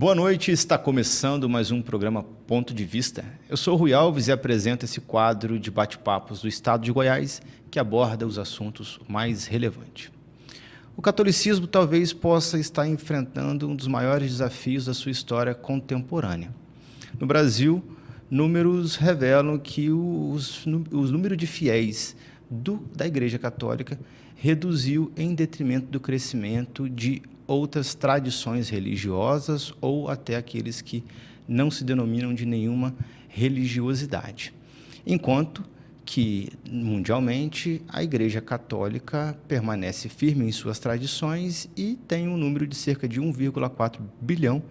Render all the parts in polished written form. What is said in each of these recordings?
Boa noite, está começando mais um programa Ponto de Vista. Eu sou o Rui Alves e apresento esse quadro de bate-papos do estado de Goiás que aborda os assuntos mais relevantes. O catolicismo talvez possa estar enfrentando um dos maiores desafios da sua história contemporânea. No Brasil, números revelam que os números de fiéis da Igreja Católica reduziu em detrimento do crescimento de outras tradições religiosas ou até aqueles que não se denominam de nenhuma religiosidade. Enquanto que, mundialmente, a Igreja Católica permanece firme em suas tradições e tem um número de cerca de 1,4 bilhão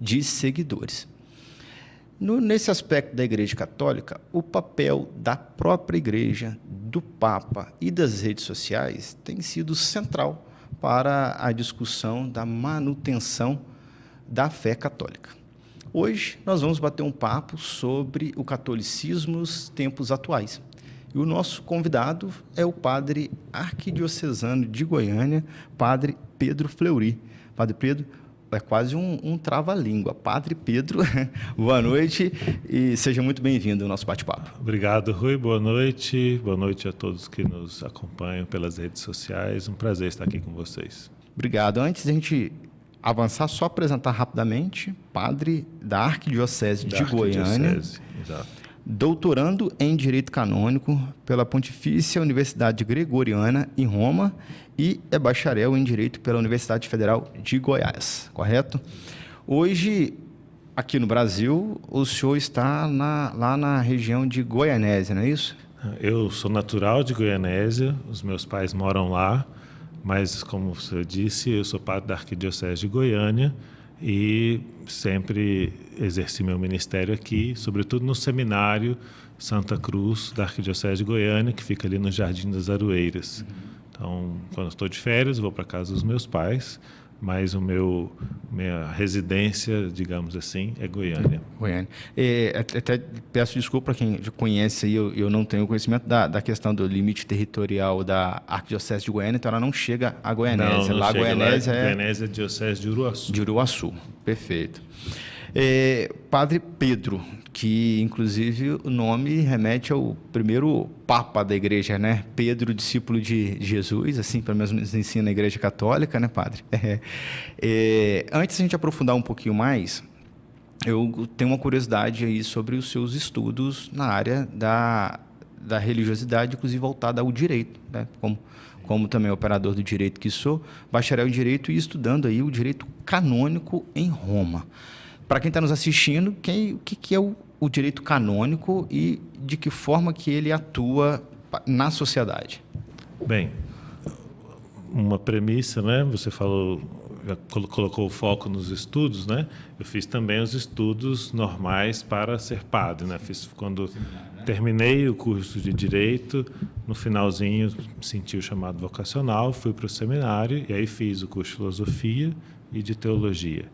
de seguidores. Nesse aspecto da Igreja Católica, o papel da própria Igreja, do Papa e das redes sociais tem sido central para a discussão da manutenção da fé católica. Hoje, nós vamos bater um papo sobre o catolicismo nos tempos atuais. E o nosso convidado é o padre arquidiocesano de Goiânia, padre Pedro Fleury. Padre Pedro, é quase um trava-língua. Padre Pedro, boa noite e seja muito bem-vindo ao nosso bate-papo. Obrigado, Rui. Boa noite. Boa noite a todos que nos acompanham pelas redes sociais. Um prazer estar aqui com vocês. Obrigado. Antes de a gente avançar, só apresentar rapidamente, padre da Arquidiocese de Goiânia, exato. Doutorando em Direito Canônico pela Pontifícia Universidade Gregoriana, em Roma, e é bacharel em Direito pela Universidade Federal de Goiás, correto? Hoje, aqui no Brasil, o senhor está lá na região de Goianésia, não é isso? Eu sou natural de Goianésia, os meus pais moram lá, mas, como você disse, eu sou padre da Arquidiocese de Goiânia e sempre exerci meu ministério aqui, sobretudo no seminário Santa Cruz da Arquidiocese de Goiânia, que fica ali no Jardim das Aroeiras. Então, quando estou de férias, vou para casa dos meus pais, mas minha residência, digamos assim, é Goiânia. Goiânia. Até peço desculpa para quem conhece aí, eu não tenho conhecimento da questão do limite territorial da Arquidiocese de Goiânia, então ela não chega a Goianésia. Não lá chega, Goianésia Goianésia é Diocese de Uruaçu. De Uruaçu, perfeito. Padre Pedro, que inclusive o nome remete ao primeiro Papa da Igreja, né? Pedro, discípulo de Jesus, assim pelo menos nos ensina a Igreja Católica, né, padre? Antes de a gente aprofundar um pouquinho mais, eu tenho uma curiosidade aí sobre os seus estudos na área da religiosidade, inclusive voltada ao direito, né? Como também operador do direito que sou, bacharel em direito e estudando aí o direito canônico em Roma. Para quem está nos assistindo, o que é o direito canônico e de que forma que ele atua na sociedade? Bem, uma premissa, né? Você falou, já colocou o foco nos estudos, né? Eu fiz também os estudos normais para ser padre, né? Quando terminei o curso de Direito, no finalzinho senti o chamado vocacional, fui para o seminário e aí fiz o curso de Filosofia e de Teologia.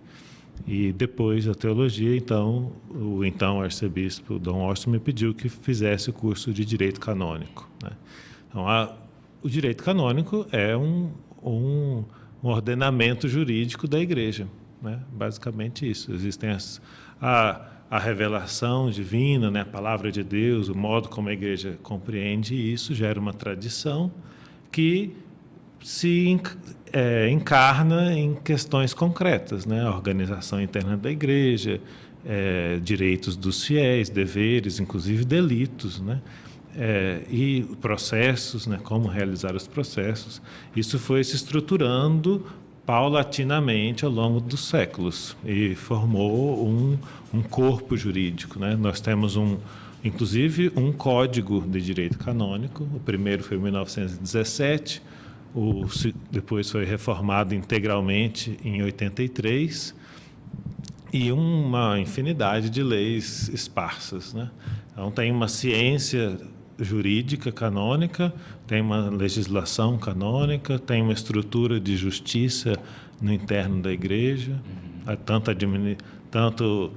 E depois da teologia, então, o então arcebispo Dom Orson me pediu que fizesse o curso de Direito Canônico, né? Então, o Direito Canônico é um ordenamento jurídico da Igreja, né? Basicamente isso. Existem a revelação divina, né? A palavra de Deus, o modo como a Igreja compreende isso, gera uma tradição que se encarna em questões concretas, né? A organização interna da Igreja, direitos dos fiéis, deveres, inclusive delitos, né? E processos, né? Como realizar os processos. Isso foi se estruturando paulatinamente ao longo dos séculos e formou um corpo jurídico, né? Nós temos inclusive um código de direito canônico. O primeiro foi em 1917, depois foi reformado integralmente em 83, e uma infinidade de leis esparsas, né? Então tem uma ciência jurídica canônica, tem uma legislação canônica, tem uma estrutura de justiça no interno da Igreja, tanto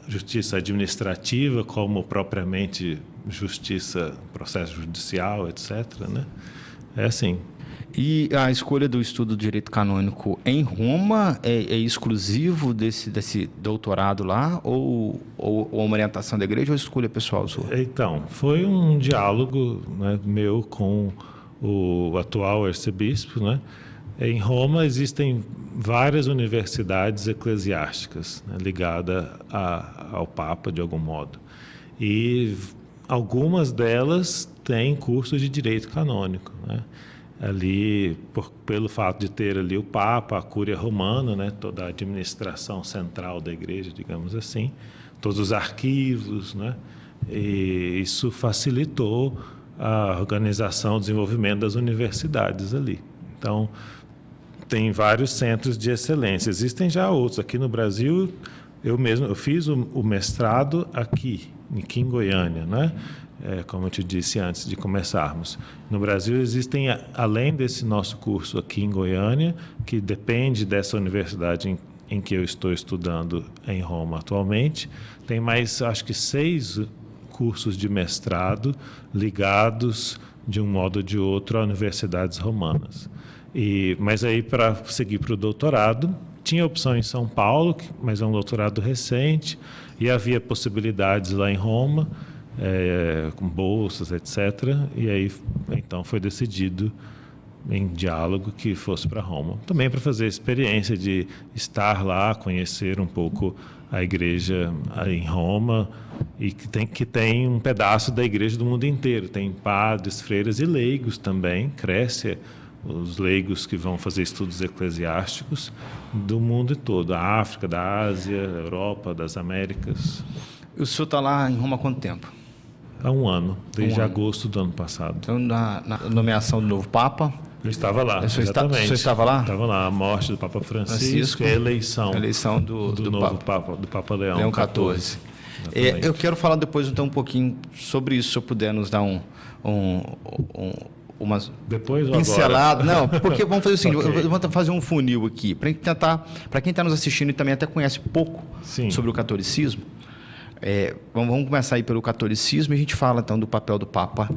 justiça administrativa como propriamente justiça, processo judicial, etc., né? É assim. E a escolha do estudo do direito canônico em Roma é exclusivo desse doutorado lá ou uma orientação da igreja ou escolha pessoal sua? Então, foi um diálogo, né, meu com o atual arcebispo, né? Em Roma existem várias universidades eclesiásticas, né, ligadas ao Papa de algum modo. E algumas delas têm cursos de direito canônico, né? Ali, pelo fato de ter ali o Papa, a Cúria Romana, né, toda a administração central da igreja, digamos assim, todos os arquivos, né, e isso facilitou a organização, o desenvolvimento das universidades ali. Então, tem vários centros de excelência. Existem já outros. Aqui no Brasil, eu fiz o mestrado aqui em Goiânia, né? Como eu te disse antes de começarmos. No Brasil existem, além desse nosso curso aqui em Goiânia, que depende dessa universidade em que eu estou estudando em Roma atualmente, tem mais, acho que 6 cursos de mestrado ligados, de um modo ou de outro, a universidades romanas. Mas aí, para seguir para o doutorado, tinha opção em São Paulo, mas é um doutorado recente, e havia possibilidades lá em Roma, com bolsas, etc. E aí, então, foi decidido em diálogo que fosse para Roma. Também para fazer a experiência de estar lá, conhecer um pouco a igreja em Roma, e que tem um pedaço da igreja do mundo inteiro. Tem padres, freiras e leigos também. Cresce os leigos que vão fazer estudos eclesiásticos do mundo todo. Da África, da Ásia, da Europa, das Américas. O senhor está lá em Roma há quanto tempo? Há um ano, desde agosto do ano passado. Então, na nomeação do novo Papa... Eu estava lá, exatamente. O senhor estava lá? Estava lá, a morte do Papa Francisco e a eleição do novo Papa, do Papa Leão XIV. Eu quero falar depois então um pouquinho sobre isso, se eu puder nos dar umas depois ou pincelada. Agora? Não, porque vamos fazer o seguinte, Okay. eu vou fazer um funil aqui, para quem está nos assistindo e também até conhece pouco sobre o catolicismo. Vamos começar aí pelo catolicismo e a gente fala então do papel do Papa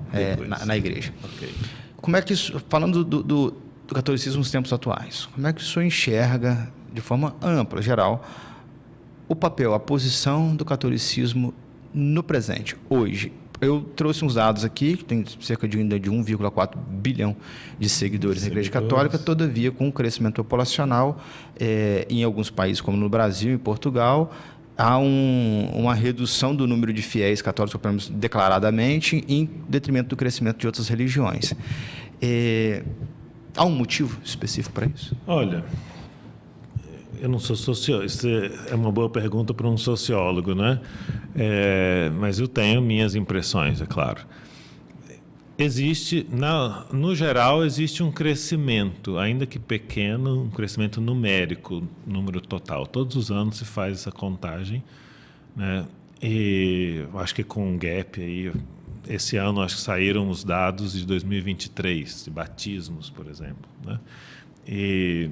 na igreja. Okay. Como é que isso, falando do catolicismo nos tempos atuais, como é que o senhor enxerga de forma ampla, geral, o papel, a posição do catolicismo no presente, hoje? Eu trouxe uns dados aqui, que tem cerca de 1,4 bilhão de seguidores na Igreja Católica, todavia, com o crescimento populacional, em alguns países, como no Brasil e Portugal, há uma redução do número de fiéis católicos, pelo menos declaradamente, em detrimento do crescimento de outras religiões. Há um motivo específico para isso? Olha, eu não sou sociólogo, isso é uma boa pergunta para um sociólogo, né? Mas eu tenho minhas impressões, é claro. No geral, existe um crescimento, ainda que pequeno, um crescimento numérico, número total. Todos os anos se faz essa contagem, né? E eu acho que com um gap aí, esse ano acho que saíram os dados de 2023, de batismos, por exemplo, né? E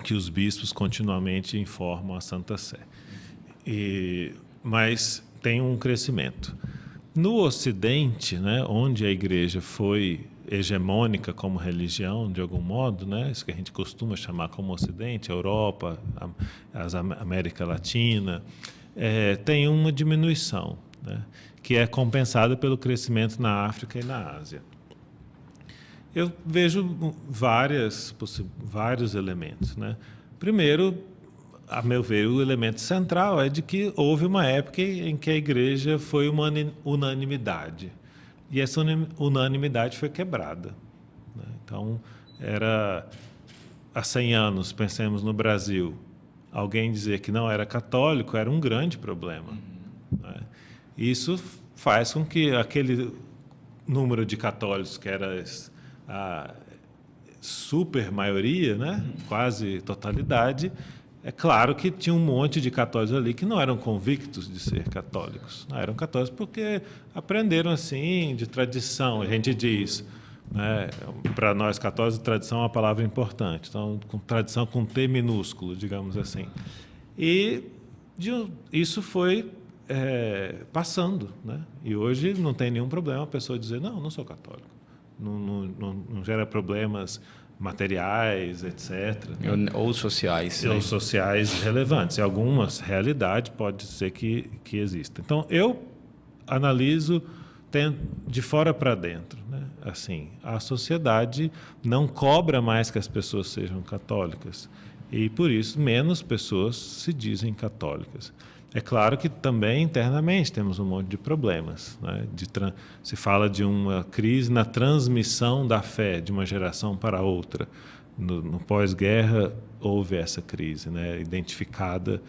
que os bispos continuamente informam a Santa Sé. Mas tem um crescimento. No Ocidente, né, onde a igreja foi hegemônica como religião, de algum modo, né, isso que a gente costuma chamar como Ocidente, a Europa, a América Latina, tem uma diminuição, né, que é compensada pelo crescimento na África e na Ásia. Eu vejo vários elementos, né? Primeiro, a meu ver, o elemento central é de que houve uma época em que a igreja foi uma unanimidade. E essa unanimidade foi quebrada, né? Então, há 100 anos, pensemos no Brasil, alguém dizer que não era católico era um grande problema, né? Isso faz com que aquele número de católicos que era a super maioria, né? Quase totalidade, é claro que tinha um monte de católicos ali que não eram convictos de ser católicos. Não eram católicos porque aprenderam assim, de tradição. A gente diz, né? Para nós católicos, tradição é uma palavra importante. Então, tradição com T minúsculo, digamos assim. E isso foi passando, né? E hoje não tem nenhum problema a pessoa dizer, não sou católico. não gera problemas materiais, etc. Ou sociais. Ou sociais relevantes. Em algumas realidades pode ser que exista. Então, eu analiso de fora para dentro, né? Assim, a sociedade não cobra mais que as pessoas sejam católicas e, por isso, menos pessoas se dizem católicas. É claro que também internamente temos um monte de problemas, né? Se fala de uma crise na transmissão da fé de uma geração para outra. No pós-guerra houve essa crise, né? Identificada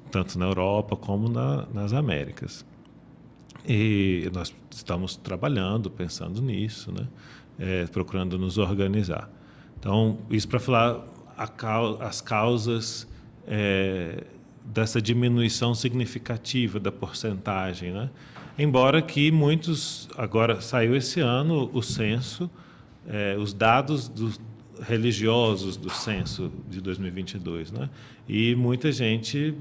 tanto na Europa como nas Américas. E nós estamos trabalhando, pensando nisso, né? Procurando nos organizar. Então, isso para falar as causas dessa diminuição significativa da porcentagem, né? Embora que muitos... Agora, saiu esse ano o censo, os dados religiosos do censo de 2022, né? E muita gente,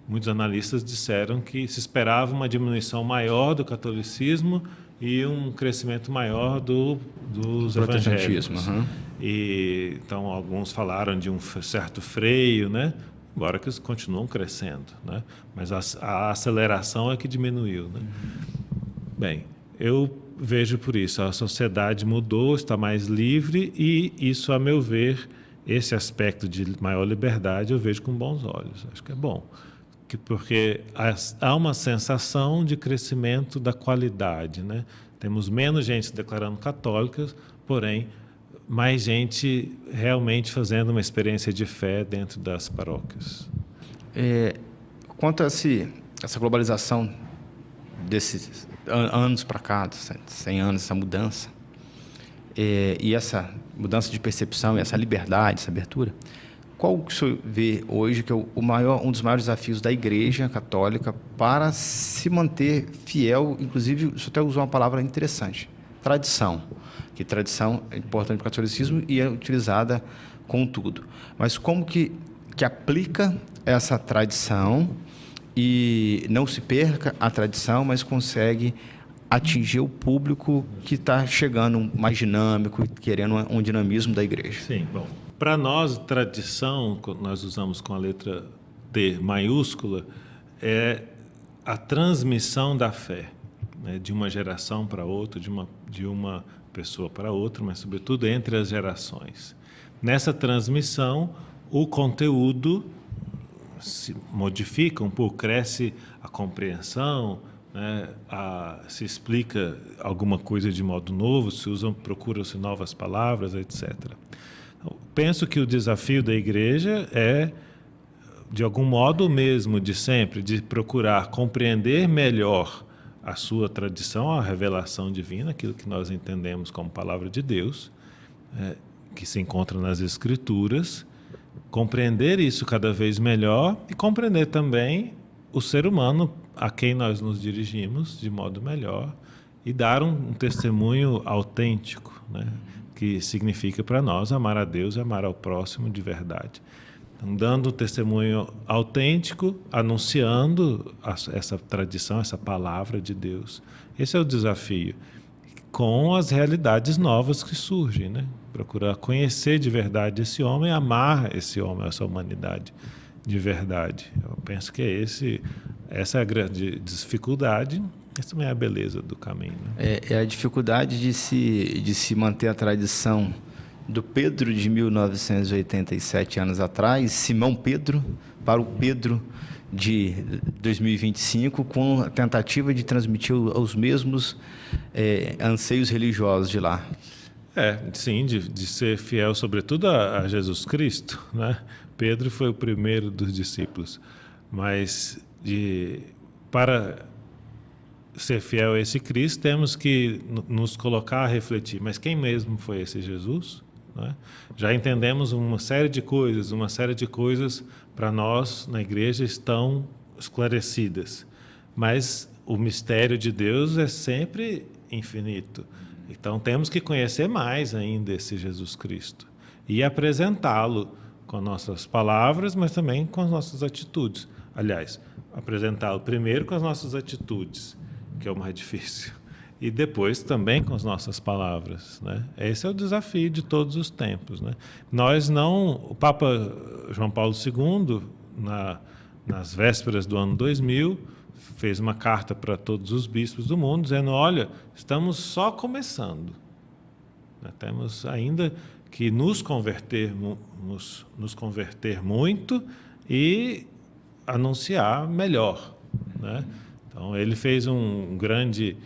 muitos analistas disseram que se esperava uma diminuição maior do catolicismo e um crescimento maior dos evangélicos. Uhum. E, então, alguns falaram de um certo freio, né? Embora que eles continuam crescendo, né? Mas a aceleração é que diminuiu, né? Bem, eu vejo por isso, a sociedade mudou, está mais livre e isso, a meu ver, esse aspecto de maior liberdade eu vejo com bons olhos. Acho que é bom. Porque há uma sensação de crescimento da qualidade, né? Temos menos gente se declarando católicas, porém, mais gente realmente fazendo uma experiência de fé dentro das paróquias. Quanto a essa globalização desses anos para cá, 100 anos, essa mudança, e essa mudança de percepção, e essa liberdade, essa abertura, qual que o senhor vê hoje que é um dos maiores desafios da Igreja Católica para se manter fiel? Inclusive, o senhor até usou uma palavra interessante, tradição. Que tradição é importante para o catolicismo e é utilizada com tudo. Mas como que aplica essa tradição e não se perca a tradição, mas consegue atingir o público que está chegando mais dinâmico, querendo um dinamismo da Igreja? Sim, bom. Para nós, tradição, nós usamos com a letra T maiúscula, é a transmissão da fé, né, de uma geração para outra, de uma pessoa para outra, mas, sobretudo, entre as gerações. Nessa transmissão, o conteúdo se modifica um pouco, cresce a compreensão, né, se explica alguma coisa de modo novo, procura-se novas palavras, etc. Penso que o desafio da Igreja é, de algum modo, o mesmo de sempre, de procurar compreender melhor a sua tradição, a revelação divina, aquilo que nós entendemos como palavra de Deus, que se encontra nas Escrituras, compreender isso cada vez melhor e compreender também o ser humano a quem nós nos dirigimos de modo melhor e dar um testemunho autêntico, né? Que significa para nós amar a Deus e amar ao próximo de verdade. Então, dando um testemunho autêntico, anunciando essa tradição, essa palavra de Deus. Esse é o desafio, com as realidades novas que surgem, né? Procurar conhecer de verdade esse homem, amar esse homem, essa humanidade de verdade. Eu penso que essa é a grande dificuldade. Essa também é a beleza do caminho, né? É a dificuldade de se manter a tradição do Pedro de 1987 anos atrás, Simão Pedro, para o Pedro de 2025, com a tentativa de transmitir os mesmos anseios religiosos de lá. Sim, de ser fiel, sobretudo, a Jesus Cristo, né? Pedro foi o primeiro dos discípulos, mas para ser fiel a esse Cristo, temos que nos colocar a refletir, mas quem mesmo foi esse Jesus? Né? Já entendemos uma série de coisas para nós, na igreja, estão esclarecidas, mas o mistério de Deus é sempre infinito. Então, temos que conhecer mais ainda esse Jesus Cristo e apresentá-lo com nossas palavras, mas também com as nossas atitudes. Aliás, apresentá-lo primeiro com as nossas atitudes, que é o mais difícil, e depois também com as nossas palavras, né? Esse é o desafio de todos os tempos, né? O Papa João Paulo II, nas vésperas do ano 2000, fez uma carta para todos os bispos do mundo, dizendo: olha, estamos só começando, né? Temos ainda que nos converter muito e anunciar melhor, né? Então, ele fez um grande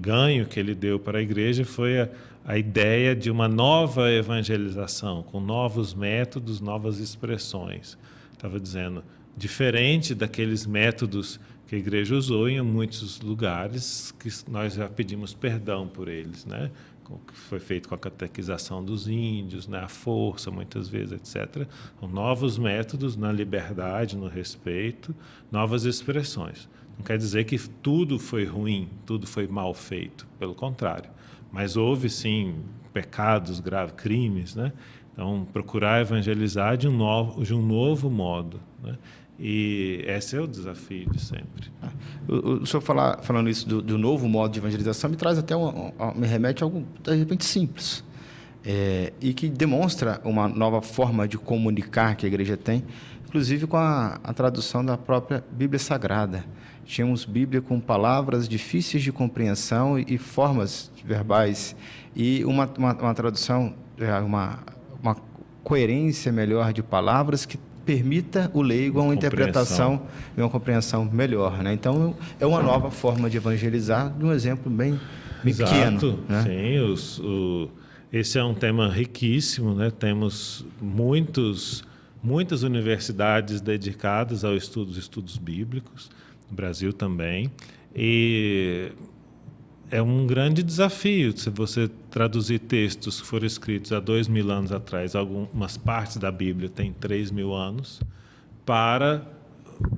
ganho que ele deu para a igreja, foi a ideia de uma nova evangelização, com novos métodos, novas expressões. Estava dizendo, diferente daqueles métodos que a igreja usou em muitos lugares, que nós já pedimos perdão por eles, né? O que foi feito com a catequização dos índios, né? A força, muitas vezes, etc. São novos métodos na liberdade, no respeito, novas expressões. Não quer dizer que tudo foi ruim, tudo foi mal feito, pelo contrário. Mas houve, sim, pecados graves, crimes, né? Então, procurar evangelizar de um novo modo, né? E esse é o desafio de sempre. O senhor falando isso do novo modo de evangelização me traz até me remete a algo, de repente, simples. E que demonstra uma nova forma de comunicar que a igreja tem, inclusive com a tradução da própria Bíblia Sagrada. Tínhamos Bíblia com palavras difíceis de compreensão e formas verbais, e uma tradução, uma coerência melhor de palavras que permita o leigo uma interpretação e uma compreensão melhor, né? Então, é uma nova forma de evangelizar, de um exemplo bem pequeno, né? Sim, esse é um tema riquíssimo, né? Temos muitas universidades dedicadas aos estudos bíblicos, no Brasil também, e é um grande desafio se você traduzir textos que foram escritos há 2.000 anos atrás, algumas partes da Bíblia têm 3.000 anos, para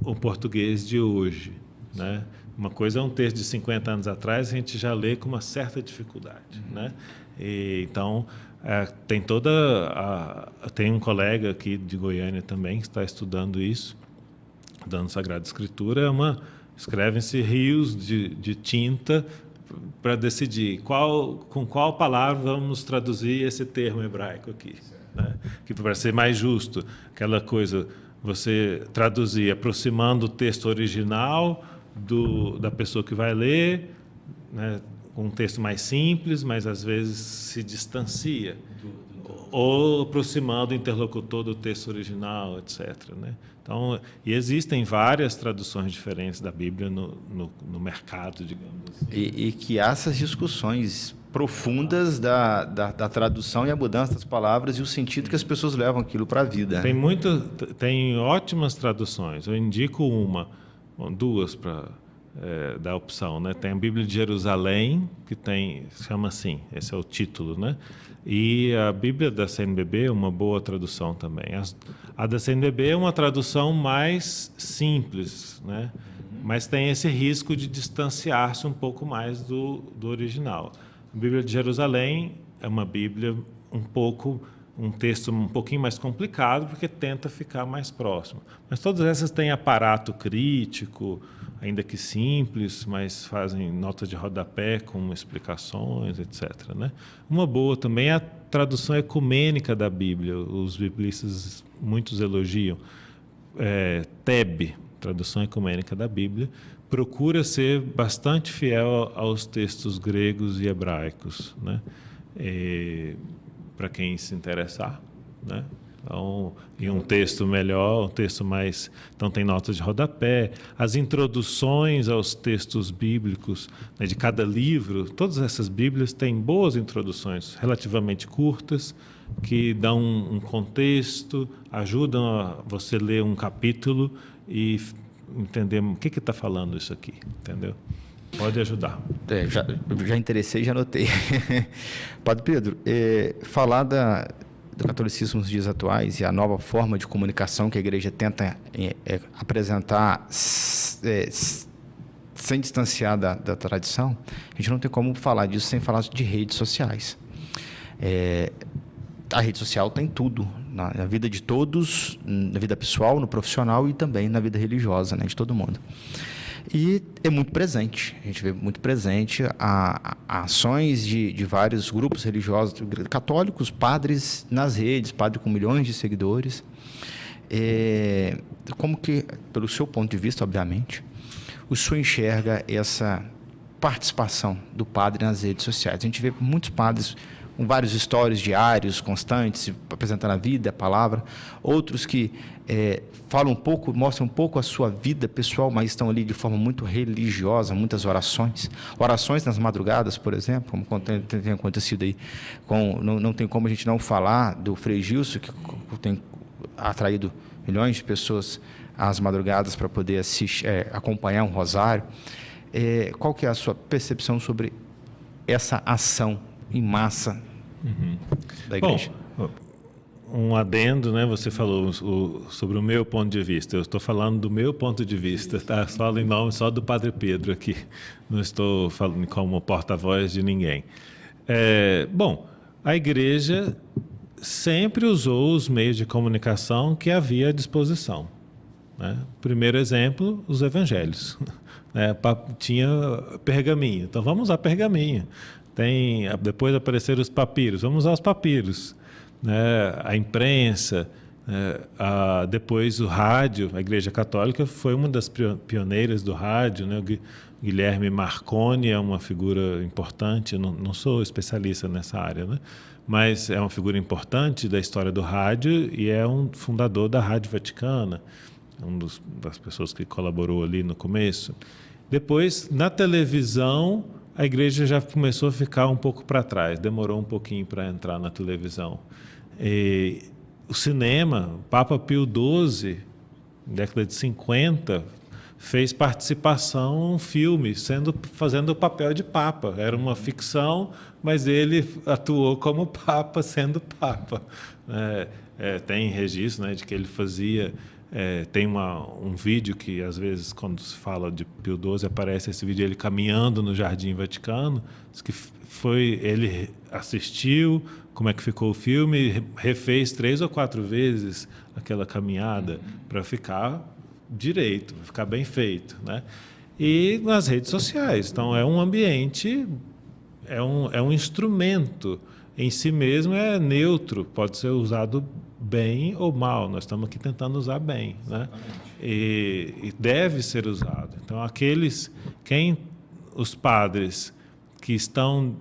o português de hoje, né? Uma coisa é um texto de 50 anos atrás, a gente já lê com uma certa dificuldade, né? Então, tem um colega aqui de Goiânia também que está estudando isso, dando Sagrada Escritura, escrevem-se rios de tinta para decidir com qual palavra vamos traduzir esse termo hebraico aqui, né? Que para ser mais justo, aquela coisa, você traduzir aproximando o texto original da pessoa que vai ler, né? Um texto mais simples, mas às vezes se distancia, ou aproximando o interlocutor do texto original, etc., né? Então, e existem várias traduções diferentes da Bíblia no mercado, digamos assim. E que há essas discussões profundas da tradução e a mudança das palavras e o sentido que as pessoas levam aquilo para a vida. Tem ótimas traduções. Eu indico duas para dar opção, né? Tem a Bíblia de Jerusalém, que chama assim, esse é o título, né? E a Bíblia da CNBB é uma boa tradução também. A da CNBB é uma tradução mais simples, né? Mas tem esse risco de distanciar-se um pouco mais do original. A Bíblia de Jerusalém é uma Bíblia um texto um pouquinho mais complicado, porque tenta ficar mais próximo. Mas todas essas têm aparato crítico, ainda que simples, mas fazem nota de rodapé com explicações, etc., né? Uma boa também é a tradução ecumênica da Bíblia. Os biblistas, muitos elogiam. TEB, tradução ecumênica da Bíblia, procura ser bastante fiel aos textos gregos e hebraicos, né? Para quem se interessar, né? Então, e um texto melhor, um texto mais... Então, tem notas de rodapé, as introduções aos textos bíblicos, né, de cada livro. Todas essas Bíblias têm boas introduções, relativamente curtas, que dão um contexto, ajudam a você ler um capítulo e entender o que está falando isso aqui, entendeu? Pode ajudar. Já interessei, já anotei. Padre Pedro, falar do catolicismo nos dias atuais e a nova forma de comunicação que a igreja tenta apresentar sem distanciar da tradição, a gente não tem como falar disso sem falar de redes sociais. A rede social tem tudo, na vida de todos, na vida pessoal, no profissional e também na vida religiosa, né, de todo mundo. E é muito presente, a gente vê muito presente a ações de vários grupos religiosos católicos, padres nas redes, padre com milhões de seguidores. Como que, pelo seu ponto de vista, obviamente, o senhor enxerga essa participação do padre nas redes sociais? A gente vê muitos padres com vários stories diários, constantes, apresentando a vida, a palavra. Outros que falam um pouco, mostram um pouco a sua vida pessoal, mas estão ali de forma muito religiosa, muitas orações. Orações nas madrugadas, por exemplo, como tem acontecido aí. Não tem como a gente não falar do Frei Gilson, que tem atraído milhões de pessoas às madrugadas para poder acompanhar um rosário. Qual que é a sua percepção sobre essa ação em massa da igreja? Bom, um adendo, né? Você falou sobre o meu ponto de vista. Eu estou falando do meu ponto de vista, tá? Falo em nome só do Padre Pedro aqui. Não estou falando como porta-voz de ninguém. Bom, a igreja sempre usou os meios de comunicação que havia à disposição, né? Primeiro exemplo, os evangelhos. Tinha pergaminho, então vamos usar pergaminho. Depois apareceram os papiros, vamos usar os papiros, né? A imprensa, depois o rádio. A Igreja Católica foi uma das pioneiras do rádio, né? O Guilherme Marconi é uma figura importante. Eu não sou especialista nessa área, né? Mas é uma figura importante da história do rádio e é um fundador da Rádio Vaticana, das pessoas que colaborou ali no começo. Depois, na televisão, a igreja já começou a ficar um pouco para trás, demorou um pouquinho para entrar na televisão. O cinema, o Papa Pio XII, na década de 50, fez participação em um filme, fazendo o papel de Papa. Era uma ficção, mas ele atuou como Papa, sendo Papa. Tem registro, né, de que ele fazia... tem um vídeo que, às vezes, quando se fala de Pio XII, aparece esse vídeo ele caminhando no Jardim Vaticano. Diz que ele assistiu, como é que ficou o filme, refez 3 ou 4 vezes aquela caminhada para ficar direito, ficar bem feito, né? E nas redes sociais. Então, é um ambiente, é um instrumento em si mesmo, é neutro, pode ser usado bem ou mal. Nós estamos aqui tentando usar bem, né? E deve ser usado. Então, os padres que estão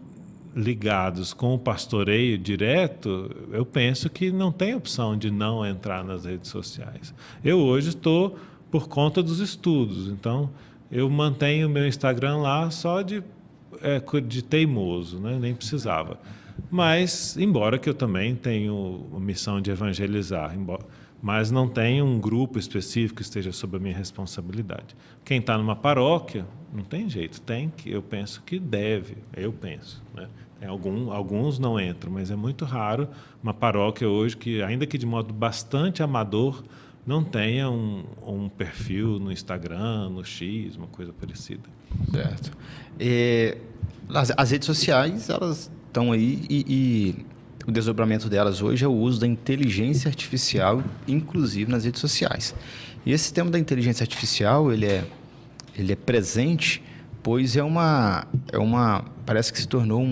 ligados com o pastoreio direto, eu penso que não tem opção de não entrar nas redes sociais. Eu hoje estou por conta dos estudos, então eu mantenho o meu Instagram lá só de teimoso, né? Nem precisava. Mas, embora que eu também tenho a missão de evangelizar, mas não tenho um grupo específico que esteja sob a minha responsabilidade. Quem está numa paróquia, não tem jeito, eu penso que deve, né? Alguns não entram, mas é muito raro uma paróquia hoje que, ainda que de modo bastante amador, não tenha um perfil no Instagram, no X, uma coisa parecida. Certo. As redes sociais, elas estão aí e o desdobramento delas hoje é o uso da inteligência artificial, inclusive nas redes sociais. E esse tema da inteligência artificial, ele é presente, pois parece que se tornou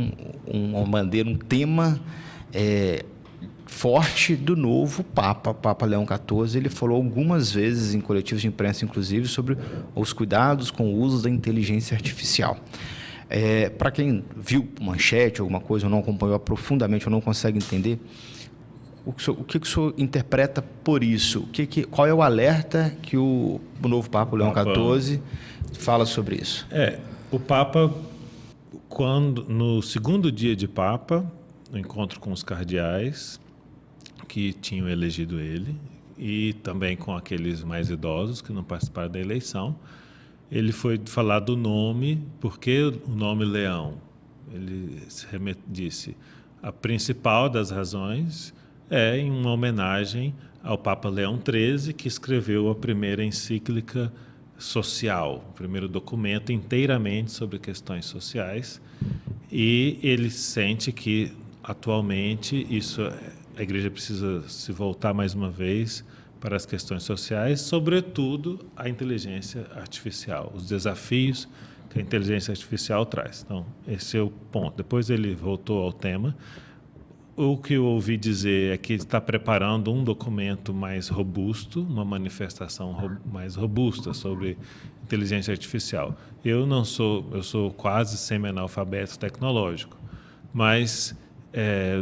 uma bandeira, um tema forte do novo Papa Leão XIV. Ele falou algumas vezes em coletivos de imprensa, inclusive, sobre os cuidados com o uso da inteligência artificial. Para quem viu manchete, alguma coisa, ou não acompanhou profundamente, ou não consegue entender, o que o senhor interpreta por isso? Qual é o alerta que o novo Papa Leão XIV fala sobre isso? O Papa, no segundo dia de Papa, no encontro com os cardeais que tinham elegido ele, e também com aqueles mais idosos que não participaram da eleição, ele foi falar do nome. Por que o nome Leão? Ele disse: a principal das razões é em uma homenagem ao Papa Leão XIII, que escreveu a primeira encíclica social, o primeiro documento inteiramente sobre questões sociais, e ele sente que, atualmente, a Igreja precisa se voltar mais uma vez para as questões sociais, sobretudo a inteligência artificial, os desafios que a inteligência artificial traz. Então, esse é o ponto. Depois ele voltou ao tema. O que eu ouvi dizer é que está preparando um documento mais robusto, uma manifestação mais robusta sobre inteligência artificial. Eu sou quase semi-analfabeto tecnológico, mas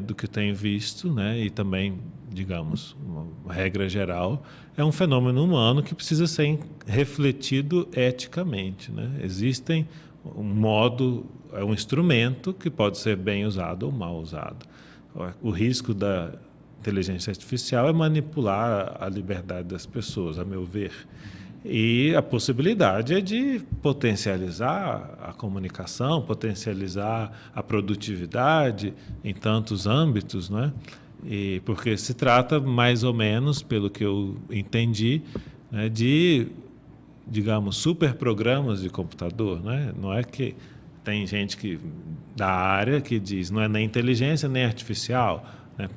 do que tenho visto, né, e também, digamos, uma regra geral, é um fenômeno humano que precisa ser refletido eticamente, né? Existem é um instrumento que pode ser bem usado ou mal usado. O risco da inteligência artificial é manipular a liberdade das pessoas, a meu ver. E a possibilidade é de potencializar a comunicação, potencializar a produtividade em tantos âmbitos, não é? E porque se trata, mais ou menos, pelo que eu entendi, né, de, digamos, superprogramas de computador, né? Não é que tem gente da área que diz não é nem inteligência nem artificial, né?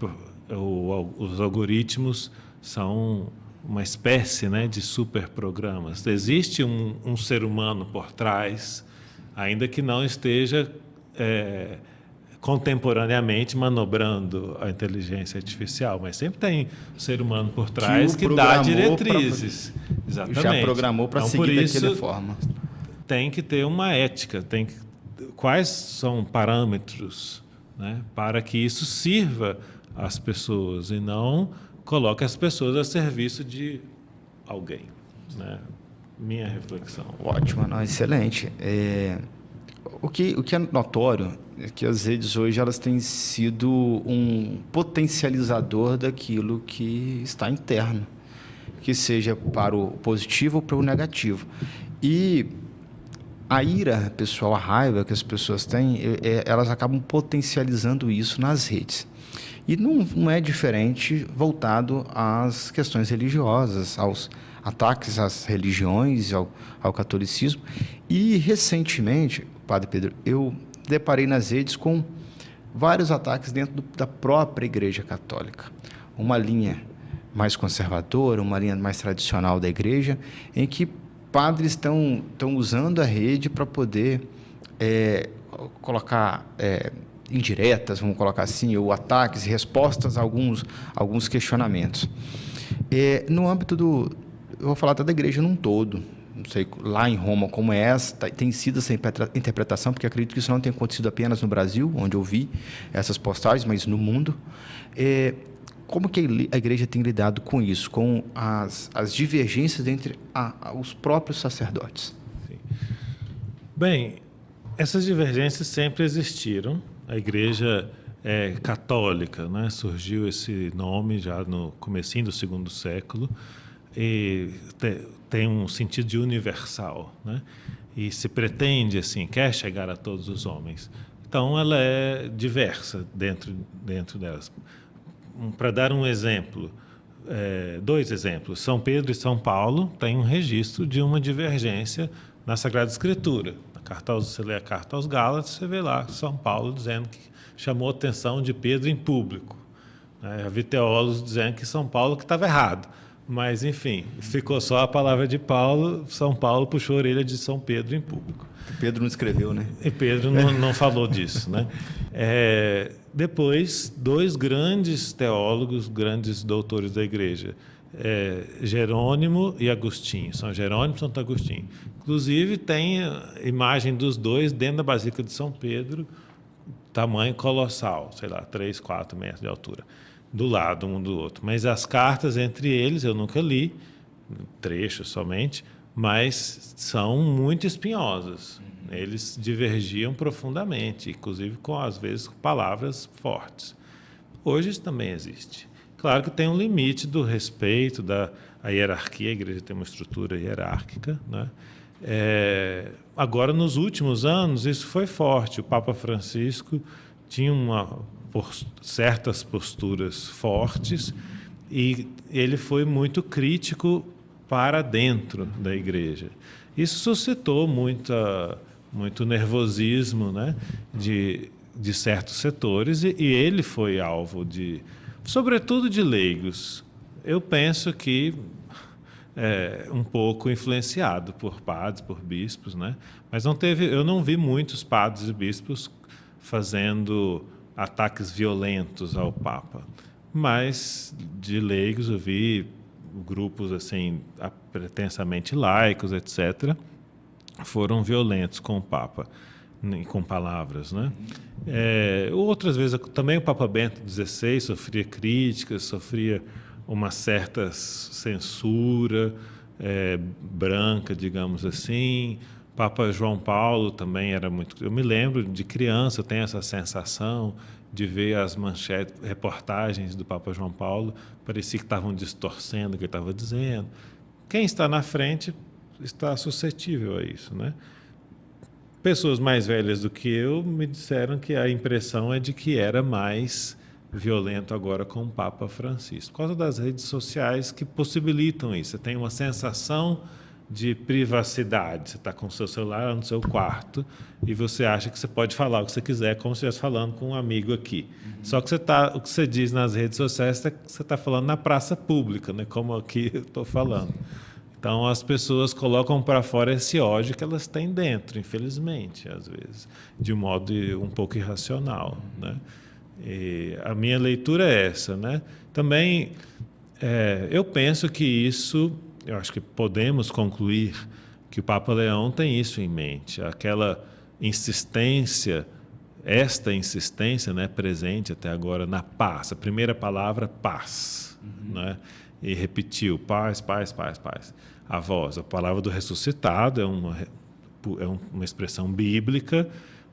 Os algoritmos são uma espécie, né, de superprogramas. Existe um ser humano por trás, ainda que não esteja contemporaneamente manobrando a inteligência artificial, mas sempre tem um ser humano por trás que dá diretrizes. Exatamente. Já programou para seguir daquela forma. Tem que ter uma ética, quais são parâmetros, né, para que isso sirva às pessoas e não coloque as pessoas a serviço de alguém, né? Minha reflexão. Ótimo, não, excelente. O que é notório é que as redes hoje elas têm sido um potencializador daquilo que está interno, que seja para o positivo ou para o negativo. E a ira pessoal, a raiva que as pessoas têm, elas acabam potencializando isso nas redes. E não é diferente voltado às questões religiosas, aos ataques às religiões, ao catolicismo. E, recentemente, Padre Pedro, eu deparei nas redes com vários ataques dentro da própria Igreja Católica. Uma linha mais conservadora, uma linha mais tradicional da Igreja, em que padres estão usando a rede para poder colocar indiretas, vamos colocar assim, ou ataques e respostas a alguns questionamentos. No âmbito eu vou falar até da igreja num todo, não sei, lá em Roma como é essa, tem sido essa interpretação, porque acredito que isso não tenha acontecido apenas no Brasil, onde eu vi essas postagens, mas no mundo. Como que a igreja tem lidado com isso, com as divergências entre os próprios sacerdotes? Sim. Bem, essas divergências sempre existiram. A igreja católica, né? Surgiu esse nome já no comecinho do segundo século e tem um sentido de universal, né? E se pretende, assim, quer chegar a todos os homens. Então, ela é diversa dentro delas. Para dar um exemplo, dois exemplos, São Pedro e São Paulo têm um registro de uma divergência na Sagrada Escritura. Você lê a carta aos Gálatas, você vê lá São Paulo dizendo que chamou a atenção de Pedro em público. Havia teólogos dizendo que São Paulo que estava errado. Mas, enfim, ficou só a palavra de Paulo, São Paulo puxou a orelha de São Pedro em público. Pedro não escreveu, né? E Pedro não falou disso, né? Depois, dois grandes teólogos, grandes doutores da igreja, Jerônimo e Agostinho, São Jerônimo e Santo Agostinho. Inclusive, tem a imagem dos dois dentro da Basílica de São Pedro, tamanho colossal, sei lá, 3, 4 metros de altura, do lado um do outro. Mas as cartas entre eles, eu nunca li, trechos somente, mas são muito espinhosas. Eles divergiam profundamente, inclusive com, às vezes, palavras fortes. Hoje isso também existe. Claro que tem um limite do respeito, da hierarquia, a igreja tem uma estrutura hierárquica, né? Agora, nos últimos anos, isso foi forte. O Papa Francisco tinha certas posturas fortes e ele foi muito crítico para dentro da igreja. Isso suscitou muito nervosismo, né, de certos setores e ele foi alvo sobretudo de leigos. Eu penso que um pouco influenciado por padres, por bispos, né? Mas eu não vi muitos padres e bispos fazendo ataques violentos ao Papa. Mas de leigos eu vi grupos assim pretensamente laicos, etc., foram violentos com o Papa, com palavras, né? Outras vezes também o Papa Bento XVI sofria críticas, sofria uma certa censura branca, digamos assim. Papa João Paulo também era muito... Eu me lembro de criança, eu tenho essa sensação de ver as manchetes, reportagens do Papa João Paulo, parecia que estavam distorcendo o que ele estava dizendo. Quem está na frente está suscetível a isso, né? Pessoas mais velhas do que eu me disseram que a impressão é de que era mais violento agora com o Papa Francisco, por causa das redes sociais que possibilitam isso. Você tem uma sensação de privacidade. Você está com o seu celular no seu quarto e você acha que você pode falar o que você quiser, como se estivesse falando com um amigo aqui. Só que o que você diz nas redes sociais, você está falando na praça pública, né? Como aqui eu estou falando. Então, as pessoas colocam para fora esse ódio que elas têm dentro, infelizmente, às vezes, de um modo um pouco irracional, né? E a minha leitura é essa, né? Também, eu penso que eu acho que podemos concluir que o Papa Leão tem isso em mente, aquela insistência, né, presente até agora na paz, a primeira palavra, paz, né? E repetiu, paz, paz, paz, paz. A palavra do ressuscitado é uma expressão bíblica,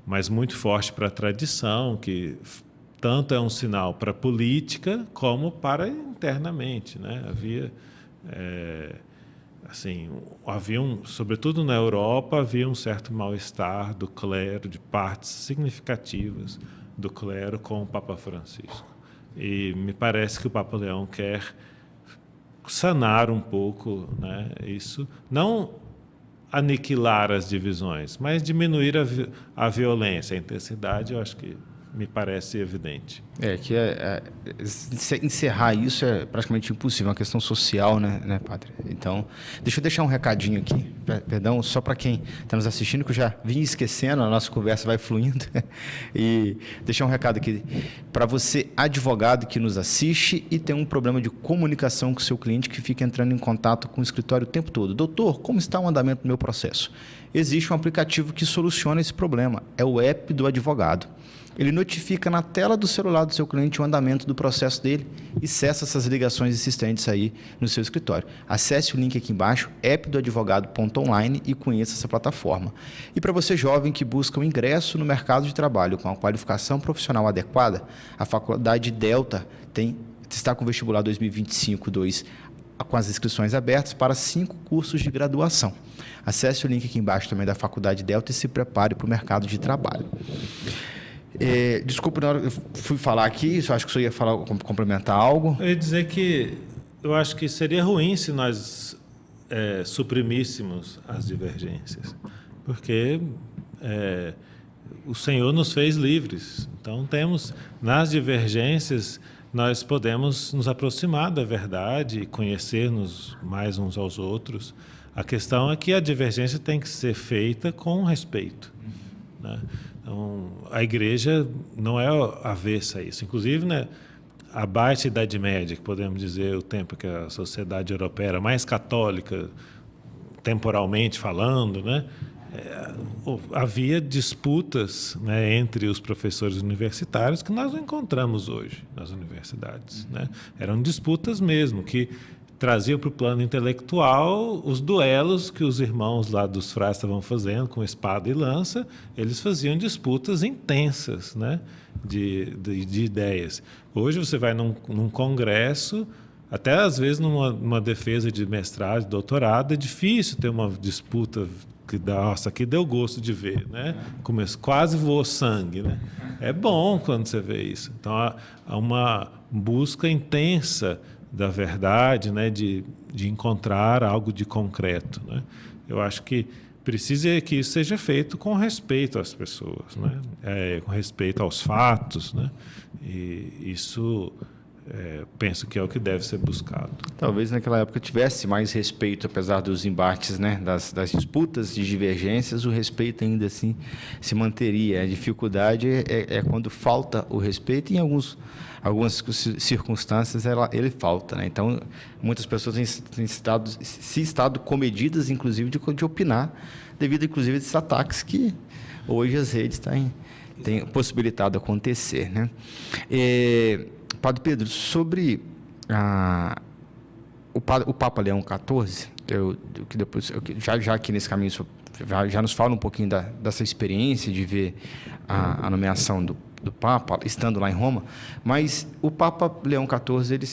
mas muito forte para a tradição, que tanto é um sinal para a política como para internamente, né? Sobretudo na Europa, havia um certo mal-estar do clero, de partes significativas do clero com o Papa Francisco. E me parece que o Papa Leão quer sanar um pouco, né, isso, não aniquilar as divisões, mas diminuir a violência, a intensidade, eu acho que me parece evidente. Encerrar isso é praticamente impossível, é uma questão social, né, padre? Então, deixa eu deixar um recadinho aqui, perdão, só para quem está nos assistindo, que eu já vim esquecendo, a nossa conversa vai fluindo, e deixar um recado aqui para você, advogado que nos assiste e tem um problema de comunicação com o seu cliente, que fica entrando em contato com o escritório o tempo todo. Doutor, como está o andamento do meu processo? Existe um aplicativo que soluciona esse problema, é o app do advogado. Ele notifica na tela do celular do seu cliente o andamento do processo dele e cessa essas ligações insistentes aí no seu escritório. Acesse o link aqui embaixo, appdoadvogado.online, e conheça essa plataforma. E para você jovem que busca um ingresso no mercado de trabalho com a qualificação profissional adequada, a Faculdade Delta está com o vestibular 2025-2 com as inscrições abertas para 5 cursos de graduação. Acesse o link aqui embaixo também da Faculdade Delta e se prepare para o mercado de trabalho. Desculpa, na hora eu fui falar aqui, acho que o senhor ia falar, complementar algo. Eu ia dizer que eu acho que seria ruim se nós suprimíssemos as divergências, porque o Senhor nos fez livres. Então, nas divergências, nós podemos nos aproximar da verdade e conhecer-nos mais uns aos outros. A questão é que a divergência tem que ser feita com respeito, né? Então, a igreja não é avessa a isso. Inclusive, né, a baixa Idade Média, que podemos dizer o tempo que a sociedade europeia era mais católica, temporalmente falando, né, havia disputas, né, entre os professores universitários que nós não encontramos hoje nas universidades, né? Eram disputas mesmo, que traziam para o plano intelectual os duelos que os irmãos lá dos frades estavam fazendo com espada e lança. Eles faziam disputas intensas, né, de ideias. Hoje você vai num congresso, até às vezes numa defesa de mestrado, de doutorado, é difícil ter uma disputa que nossa, aqui deu gosto de ver, né? Quase voou sangue, né? É bom quando você vê isso. Então há uma busca intensa da verdade, né, de encontrar algo de concreto, né? Eu acho que precisa que isso seja feito com respeito às pessoas, né? Com respeito aos fatos, né? E isso penso que é o que deve ser buscado. Talvez naquela época tivesse mais respeito, apesar dos embates, né, das disputas, de divergências, o respeito ainda assim se manteria. A dificuldade é quando falta o respeito, e em algumas circunstâncias ele falta, né? Então, muitas pessoas têm estado comedidas, inclusive, de opinar, devido, inclusive, a esses ataques que hoje as redes têm possibilitado acontecer, né? Padre Pedro, sobre o Papa Leão XIV, já aqui nesse caminho, já nos fala um pouquinho dessa experiência de ver a nomeação do Papa, estando lá em Roma, mas o Papa Leão XIV, ele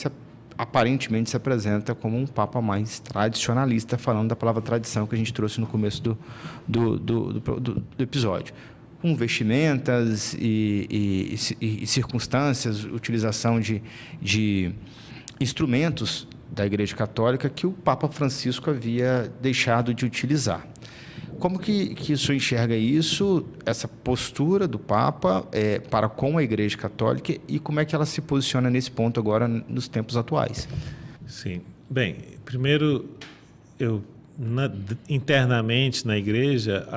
aparentemente se apresenta como um Papa mais tradicionalista, falando da palavra tradição que a gente trouxe no começo do episódio. Com vestimentas e circunstâncias, utilização de instrumentos da Igreja Católica que o Papa Francisco havia deixado de utilizar. Como que o senhor enxerga isso, essa postura do Papa para com a Igreja Católica, e como é que ela se posiciona nesse ponto agora nos tempos atuais? Sim. Bem, primeiro, internamente na Igreja,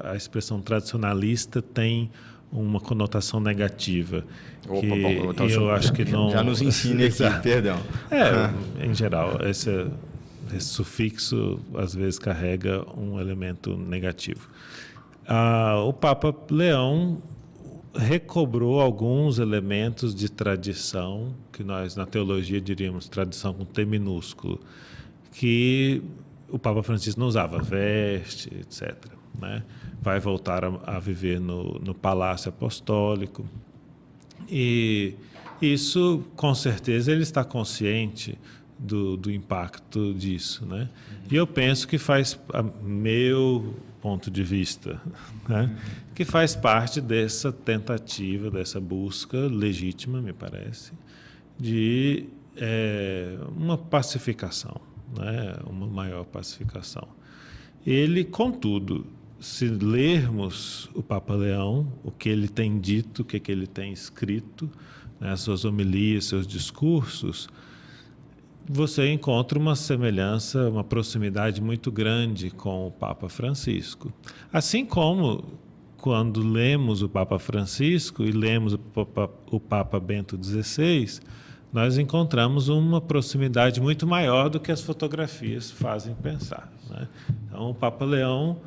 a expressão tradicionalista tem uma conotação negativa. Então, eu acho que não... Já nos ensine aqui, perdão. Em geral, esse sufixo às vezes carrega um elemento negativo. O Papa Leão recobrou alguns elementos de tradição, que nós na teologia diríamos tradição com T minúsculo, que o Papa Francisco não usava, veste, etc., né? Vai voltar a viver no Palácio Apostólico. E isso, com certeza, ele está consciente do impacto disso, né? E eu penso que meu ponto de vista, né? Que faz parte dessa tentativa, dessa busca legítima, me parece, de uma pacificação, né? Uma maior pacificação. Ele, contudo, se lermos o Papa Leão, o que ele tem dito, o que ele tem escrito, né, suas homilias, seus discursos, você encontra uma semelhança, uma proximidade muito grande com o Papa Francisco. Assim como, quando lemos o Papa Francisco e lemos o Papa Bento XVI, nós encontramos uma proximidade muito maior do que as fotografias fazem pensar, né? Então, o Papa Leão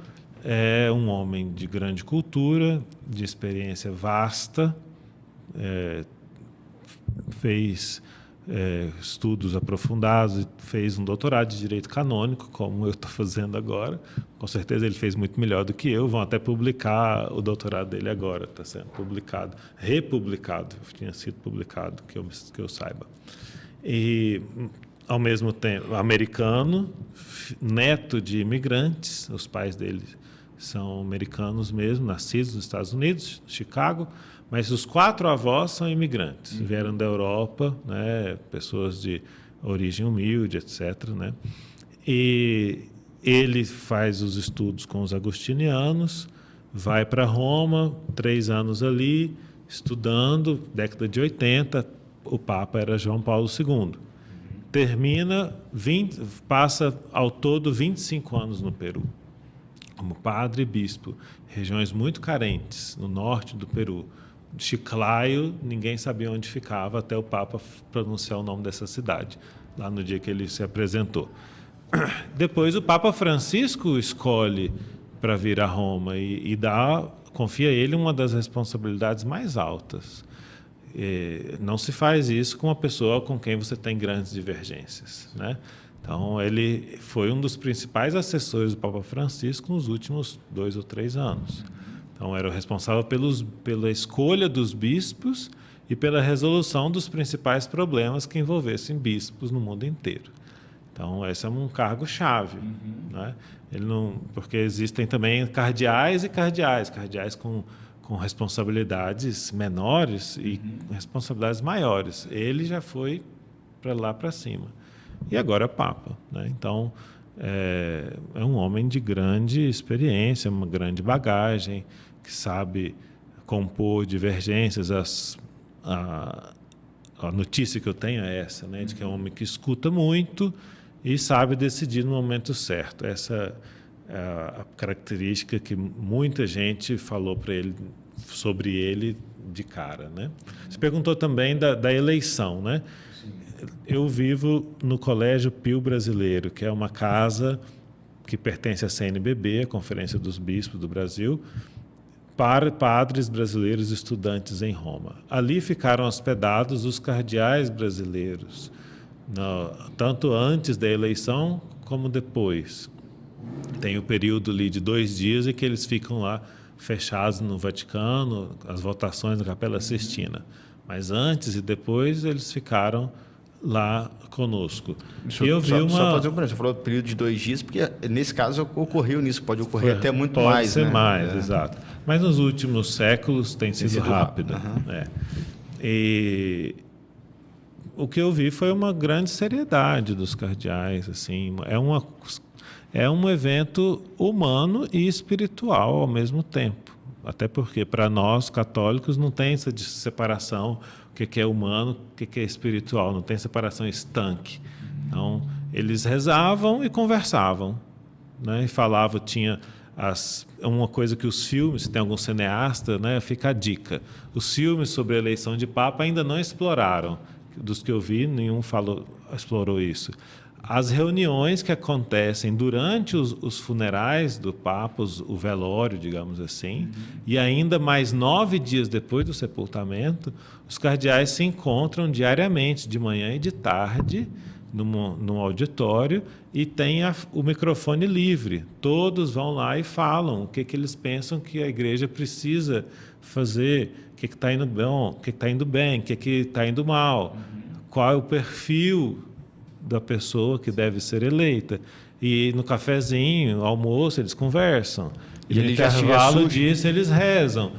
é um homem de grande cultura, de experiência vasta, fez estudos aprofundados, fez um doutorado de Direito Canônico, como eu estou fazendo agora. Com certeza ele fez muito melhor do que eu. Vão até publicar o doutorado dele agora, está sendo publicado, republicado, tinha sido publicado, que eu saiba. E, ao mesmo tempo, americano, neto de imigrantes, os pais dele são americanos mesmo, nascidos nos Estados Unidos, Chicago, mas os 4 avós são imigrantes, vieram da Europa, né, pessoas de origem humilde, etc., né? E ele faz os estudos com os agostinianos, vai para Roma, 3 anos ali, estudando, década de 80, o Papa era João Paulo II. Passa ao todo 25 anos no Peru, como padre e bispo, regiões muito carentes, no norte do Peru. Chiclayo, ninguém sabia onde ficava até o Papa pronunciar o nome dessa cidade, lá no dia que ele se apresentou. Depois o Papa Francisco escolhe para vir a Roma e confia a ele uma das responsabilidades mais altas. Não se faz isso com uma pessoa com quem você tem grandes divergências, né? Então, ele foi um dos principais assessores do Papa Francisco nos últimos 2 ou 3 anos. Então, era o responsável pela escolha dos bispos e pela resolução dos principais problemas que envolvessem bispos no mundo inteiro. Então, esse é um cargo-chave, né? Porque existem também cardeais e cardeais com responsabilidades menores e responsabilidades maiores. Ele já foi para lá para cima. E agora é Papa, né? Então, é um homem de grande experiência, uma grande bagagem, que sabe compor divergências, a notícia que eu tenho é essa, né, de que é um homem que escuta muito e sabe decidir no momento certo. Essa é a característica que muita gente falou para ele, sobre ele de cara, né? Você perguntou também da eleição, né? Eu vivo no Colégio Pio Brasileiro, que é uma casa que pertence à CNBB, a Conferência dos Bispos do Brasil, para padres brasileiros estudantes em Roma. Ali ficaram hospedados os cardeais brasileiros, tanto antes da eleição como depois. Tem o período ali de 2 dias em que eles ficam lá fechados no Vaticano, as votações na Capela Sistina. Mas antes e depois eles ficaram lá conosco. E eu vi só fazer um problema. Você falou período de 2 dias, porque nesse caso ocorreu nisso, pode ocorrer até muito mais. Pode ser mais, exato. Mas nos últimos séculos tem sido rápido. E o que eu vi foi uma grande seriedade dos cardeais. Assim, é um evento humano e espiritual ao mesmo tempo. Até porque, para nós, católicos, não tem essa separação, o que é humano, o que é espiritual, não tem separação estanque. Então, eles rezavam e conversavam, né? E falavam, tinha uma coisa que os filmes, se tem algum cineasta, né, fica a dica. Os filmes sobre a eleição de Papa ainda não exploraram. Dos que eu vi, nenhum explorou isso. As reuniões que acontecem durante os funerais do Papa, o velório, digamos assim, e ainda mais 9 dias depois do sepultamento, os cardeais se encontram diariamente, de manhã e de tarde, num auditório, e tem o microfone livre. Todos vão lá e falam o que eles pensam que a igreja precisa fazer, o que está indo bom, o que está indo bem, o que está indo mal, qual é o perfil da pessoa que deve ser eleita. E no cafezinho, no almoço, eles conversam. E no intervalo disso, eles rezam.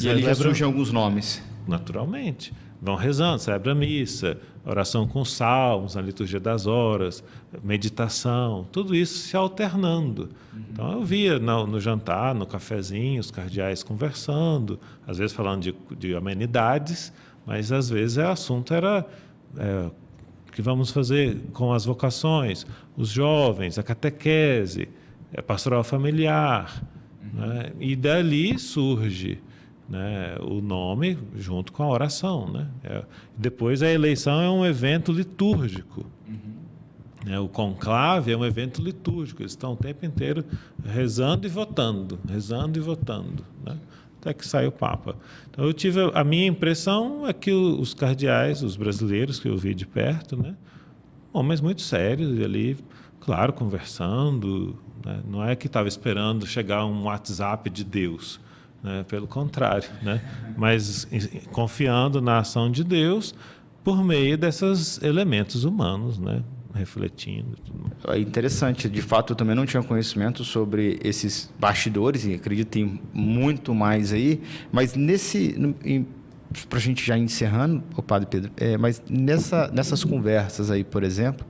E ali já surgem alguns nomes. Naturalmente. Vão rezando, celebra a missa, oração com salmos, a liturgia das horas, meditação, tudo isso se alternando. Então eu via no jantar, no cafezinho, os cardeais conversando, às vezes falando de amenidades, mas às vezes o assunto era o que vamos fazer com as vocações, os jovens, a catequese, a pastoral familiar. Né? E dali surge, né, o nome junto com a oração. Né? Depois a eleição é um evento litúrgico. Né? O conclave é um evento litúrgico. Eles estão o tempo inteiro rezando e votando, né? Até que sai o Papa. Então a minha impressão é que os cardeais, os brasileiros que eu vi de perto, né, homens muito sérios ali, claro, conversando, né, não é que estava esperando chegar um WhatsApp de Deus, né, pelo contrário, né, mas confiando na ação de Deus por meio desses elementos humanos, né, refletindo. É interessante, de fato eu também não tinha conhecimento sobre esses bastidores e acredito que tem muito mais aí, mas para a gente já encerrando, o Padre Pedro, mas nessas conversas aí, por exemplo,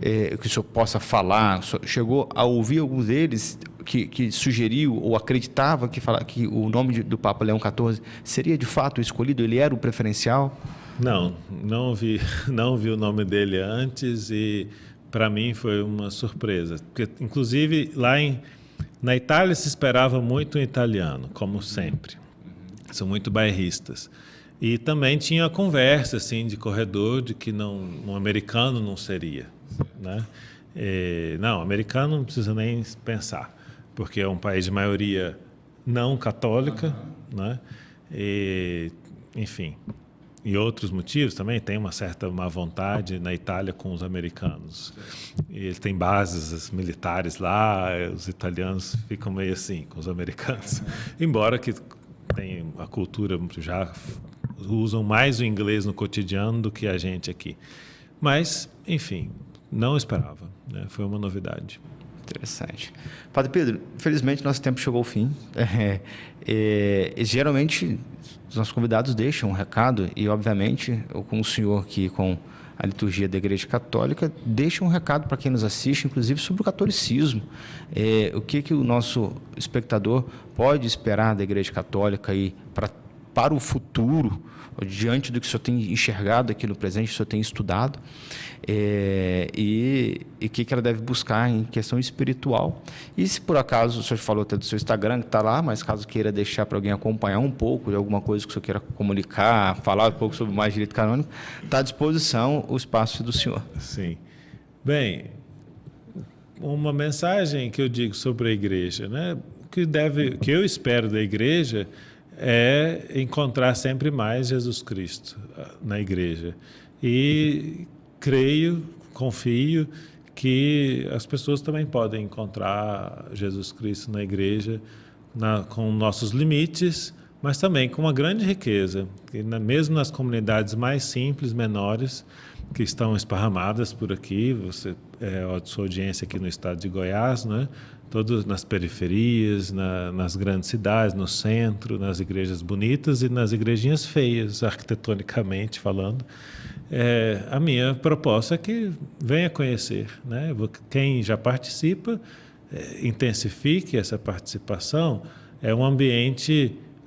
que o senhor possa falar, o senhor chegou a ouvir algum deles que sugeriu ou acreditava que o nome do Papa Leão XIV seria de fato o escolhido, ele era o preferencial? Não vi o nome dele antes e para mim foi uma surpresa, porque inclusive na Itália se esperava muito um italiano, como sempre, são muito bairristas, e também tinha a conversa assim de corredor de que um americano não seria, né? Não, americano não precisa nem pensar, porque é um país de maioria não católica, né? Enfim. E outros motivos também, tem uma certa má vontade na Itália com os americanos. E eles têm bases militares lá, os italianos ficam meio assim com os americanos. Embora que tem a cultura, já usam mais o inglês no cotidiano do que a gente aqui. Mas, enfim, não esperava, né? Foi uma novidade. Interessante. Padre Pedro, infelizmente nosso tempo chegou ao fim. Geralmente, os nossos convidados deixam um recado e, obviamente, com o senhor aqui, com a liturgia da Igreja Católica, deixa um recado para quem nos assiste, inclusive sobre o catolicismo. O que o nosso espectador pode esperar da Igreja Católica para para o futuro, diante do que o senhor tem enxergado aqui no presente, o senhor tem estudado, e o que ela deve buscar em questão espiritual. E se por acaso, o senhor falou até do seu Instagram, que está lá, mas caso queira deixar para alguém acompanhar um pouco de alguma coisa que o senhor queira comunicar, falar um pouco sobre mais direito canônico, está à disposição o espaço do senhor. Sim. Bem, uma mensagem que eu digo sobre a igreja, né? Que eu espero da igreja é encontrar sempre mais Jesus Cristo na igreja. E creio, confio que as pessoas também podem encontrar Jesus Cristo na igreja com nossos limites, mas também com uma grande riqueza. Que mesmo nas comunidades mais simples, menores, que estão esparramadas por aqui, sua audiência aqui no estado de Goiás, né? Todos nas periferias, nas grandes cidades, no centro, nas igrejas bonitas e nas igrejinhas feias, arquitetonicamente falando. A minha proposta é que venha conhecer, né? Quem já participa, intensifique essa participação. A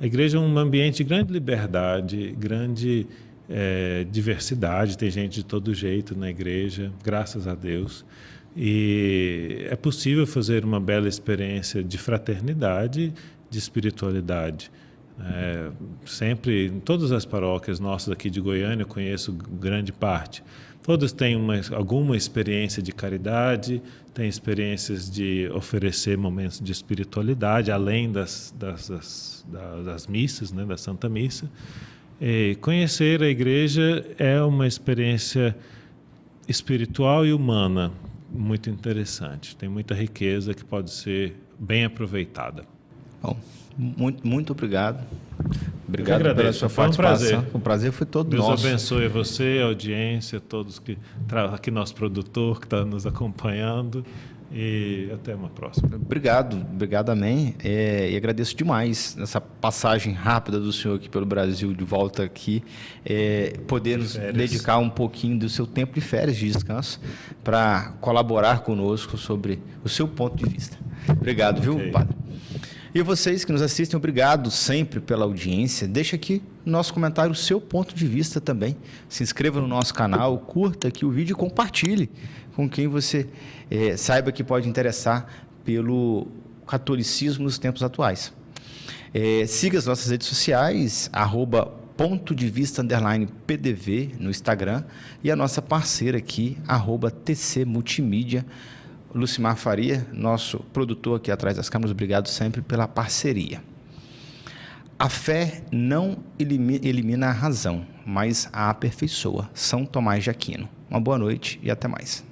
igreja é um ambiente de grande liberdade, grande diversidade, tem gente de todo jeito na igreja, graças a Deus. E é possível fazer uma bela experiência de fraternidade, de espiritualidade. Sempre, em todas as paróquias nossas aqui de Goiânia, eu conheço grande parte. Todas têm alguma experiência de caridade, têm experiências de oferecer momentos de espiritualidade, além das missas, né, da Santa Missa. E conhecer a igreja é uma experiência espiritual e humana muito interessante. Tem muita riqueza que pode ser bem aproveitada. Bom, muito obrigado. Obrigado pela sua participação. Foi um prazer. O prazer foi todo nosso. Deus abençoe você, a audiência, todos aqui nosso produtor que está nos acompanhando. E até uma próxima. Obrigado, amém. E agradeço demais essa passagem rápida do senhor aqui pelo Brasil, de volta aqui, poder nos dedicar um pouquinho do seu tempo de férias, de descanso, para colaborar conosco sobre o seu ponto de vista. Obrigado, viu, padre? E vocês que nos assistem, obrigado sempre pela audiência. Deixa aqui no nosso comentário o seu ponto de vista também. Se inscreva no nosso canal, curta aqui o vídeo e compartilhe com quem você saiba que pode interessar pelo catolicismo nos tempos atuais. Siga as nossas redes sociais, @PontoDeVista_PDV no Instagram, e a nossa parceira aqui, @TCMultimídia. Lucimar Faria, nosso produtor aqui atrás das câmeras, obrigado sempre pela parceria. A fé não elimina a razão, mas a aperfeiçoa. São Tomás de Aquino. Uma boa noite e até mais.